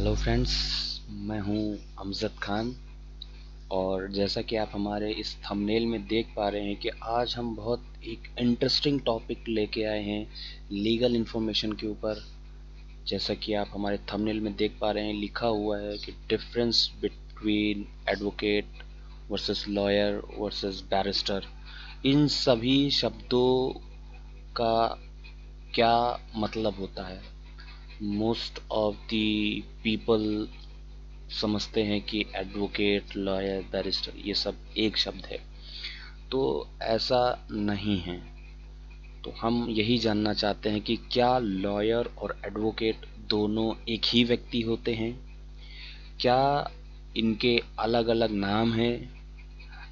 Hello friends, मैं हूं अमजद खान। और जैसा कि आप हमारे इस थंबनेल में देख पा रहे हैं कि आज हम बहुत एक इंटरेस्टिंग टॉपिक लेके आए हैं लीगल इन्फॉर्मेशन के ऊपर। जैसा कि आप हमारे थंबनेल में देख पा रहे हैं, लिखा हुआ है कि difference between advocate versus lawyer versus barrister. इन सभी शब्दों का क्या मतलब होता है? मोस्ट ऑफ द पीपल समझते हैं कि एडवोकेट, लॉयर, बैरिस्टर ये सब एक शब्द है, तो ऐसा नहीं है। तो हम यही जानना चाहते हैं कि क्या लॉयर और एडवोकेट दोनों एक ही व्यक्ति होते हैं? क्या इनके अलग अलग नाम हैं?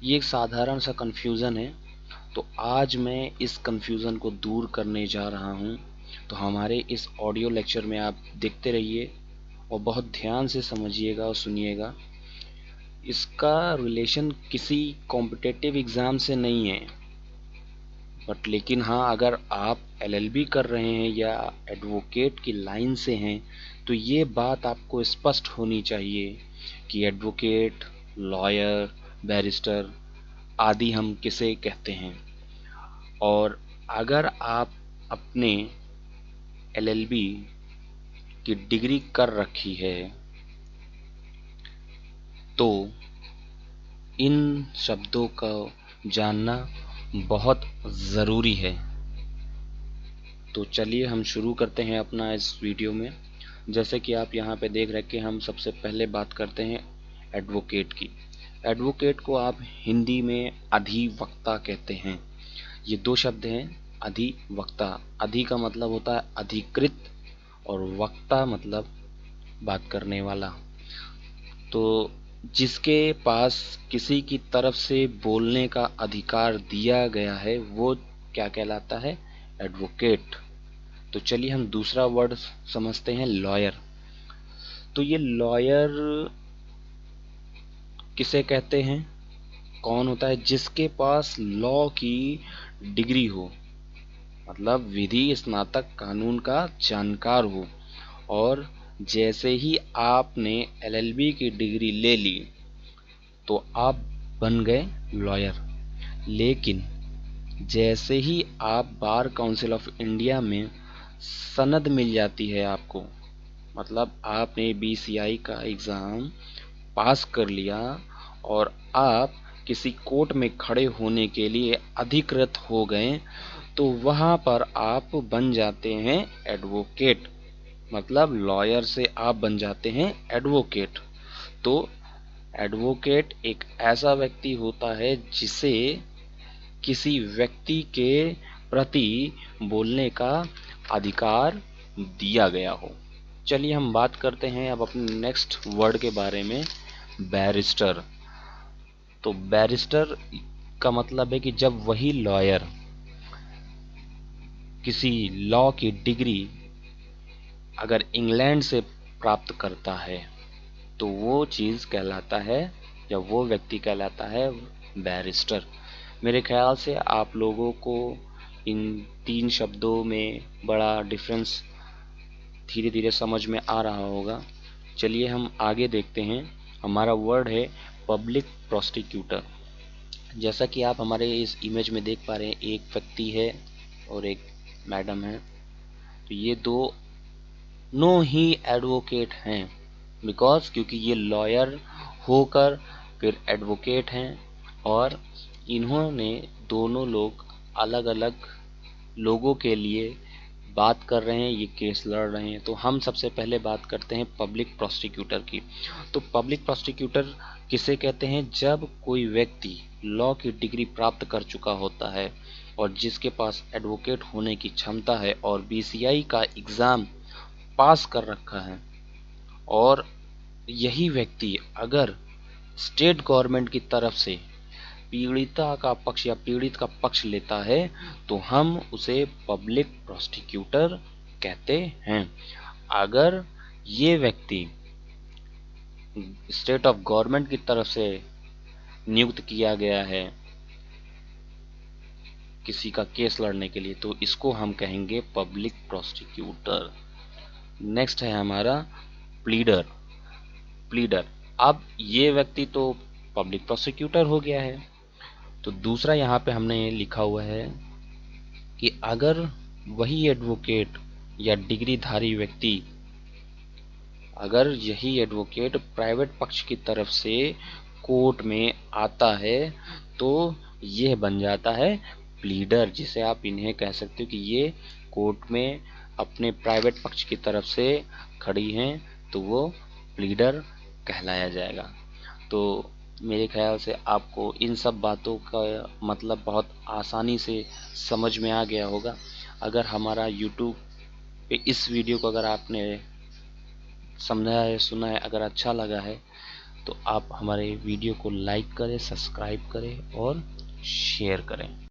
ये एक साधारण सा कन्फ्यूज़न है। तो आज मैं इस कन्फ्यूज़न को दूर करने जा रहा हूँ। तो हमारे इस ऑडियो लेक्चर में आप देखते रहिए और बहुत ध्यान से समझिएगा और सुनिएगा। इसका रिलेशन किसी कॉम्पिटिटिव एग्ज़ाम से नहीं है, बट लेकिन हाँ, अगर आप एलएलबी कर रहे हैं या एडवोकेट की लाइन से हैं तो ये बात आपको स्पष्ट होनी चाहिए कि एडवोकेट, लॉयर, बैरिस्टर आदि हम किसे कहते हैं। और अगर आप अपने एलएलबी की डिग्री कर रखी है तो इन शब्दों का जानना बहुत ज़रूरी है। तो चलिए हम शुरू करते हैं अपना इस वीडियो में। जैसे कि आप यहाँ पे देख रहे हैं कि हम सबसे पहले बात करते हैं एडवोकेट की। एडवोकेट को आप हिंदी में अधिवक्ता कहते हैं। ये दो शब्द हैं, अधिवक्ता। अधि का मतलब होता है अधिकृत और वक्ता मतलब बात करने वाला। तो जिसके पास किसी की तरफ से बोलने का अधिकार दिया गया है वो क्या कहलाता है? एडवोकेट। तो चलिए हम दूसरा वर्ड समझते हैं, लॉयर। तो ये लॉयर किसे कहते हैं? कौन होता है? जिसके पास लॉ की डिग्री हो, मतलब विधि स्नातक कानून का जानकार हो। और जैसे ही आपने एलएलबी की डिग्री ले ली तो आप बन गए लॉयर। लेकिन जैसे ही आप बार काउंसिल ऑफ इंडिया में सनद मिल जाती है आपको, मतलब आपने बीसीआई का एग्ज़ाम पास कर लिया और आप किसी कोर्ट में खड़े होने के लिए अधिकृत हो गए, तो वहाँ पर आप बन जाते हैं एडवोकेट। मतलब लॉयर से आप बन जाते हैं एडवोकेट। तो एडवोकेट एक ऐसा व्यक्ति होता है जिसे किसी व्यक्ति के प्रति बोलने का अधिकार दिया गया हो। चलिए हम बात करते हैं अब अपने नेक्स्ट वर्ड के बारे में, बैरिस्टर। तो बैरिस्टर का मतलब है कि जब वही लॉयर किसी लॉ की डिग्री अगर इंग्लैंड से प्राप्त करता है तो वो चीज़ कहलाता है या वो व्यक्ति कहलाता है बैरिस्टर। मेरे ख्याल से आप लोगों को इन तीन शब्दों में बड़ा डिफरेंस धीरे धीरे समझ में आ रहा होगा। चलिए हम आगे देखते हैं। हमारा वर्ड है पब्लिक प्रोसिक्यूटर। जैसा कि आप हमारे इस इमेज में देख पा रहे हैं, एक व्यक्ति है और एक मैडम है। तो ये दोनों ही एडवोकेट हैं, बिकॉज क्योंकि ये लॉयर होकर फिर एडवोकेट हैं और इन्होंने दोनों लोग अलग अलग लोगों के लिए बात कर रहे हैं, ये केस लड़ रहे हैं। तो हम सबसे पहले बात करते हैं पब्लिक प्रोसिक्यूटर की। तो पब्लिक प्रोसिक्यूटर किसे कहते हैं? जब कोई व्यक्ति लॉ की डिग्री प्राप्त कर चुका होता है और जिसके पास एडवोकेट होने की क्षमता है और बीसीआई का एग्ज़ाम पास कर रखा है, और यही व्यक्ति अगर स्टेट गवर्नमेंट की तरफ से पीड़िता का पक्ष या पीड़ित का पक्ष लेता है तो हम उसे पब्लिक प्रोसिक्यूटर कहते हैं। अगर ये व्यक्ति स्टेट ऑफ गवर्नमेंट की तरफ से नियुक्त किया गया है किसी का केस लड़ने के लिए तो इसको हम कहेंगे पब्लिक प्रोसिक्यूटर। नेक्स्ट है हमारा प्लीडर। प्लीडर। अब ये व्यक्ति तो पब्लिक प्रोसिक्यूटर हो गया है। तो दूसरा यहाँ पे हमने लिखा हुआ है कि अगर वही एडवोकेट या डिग्रीधारी व्यक्ति, अगर यही एडवोकेट प्राइवेट पक्ष की तरफ से कोर्ट में आता है तो यह बन जाता है प्लीडर, जिसे आप इन्हें कह सकते हो कि ये कोर्ट में अपने प्राइवेट पक्ष की तरफ से खड़ी हैं, तो वो प्लीडर कहलाया जाएगा। तो मेरे ख्याल से आपको इन सब बातों का मतलब बहुत आसानी से समझ में आ गया होगा। अगर हमारा यूट्यूब पे इस वीडियो को अगर आपने समझा है, सुना है, अगर अच्छा लगा है तो आप हमारे वीडियो को लाइक करें, सब्सक्राइब करें और शेयर करें।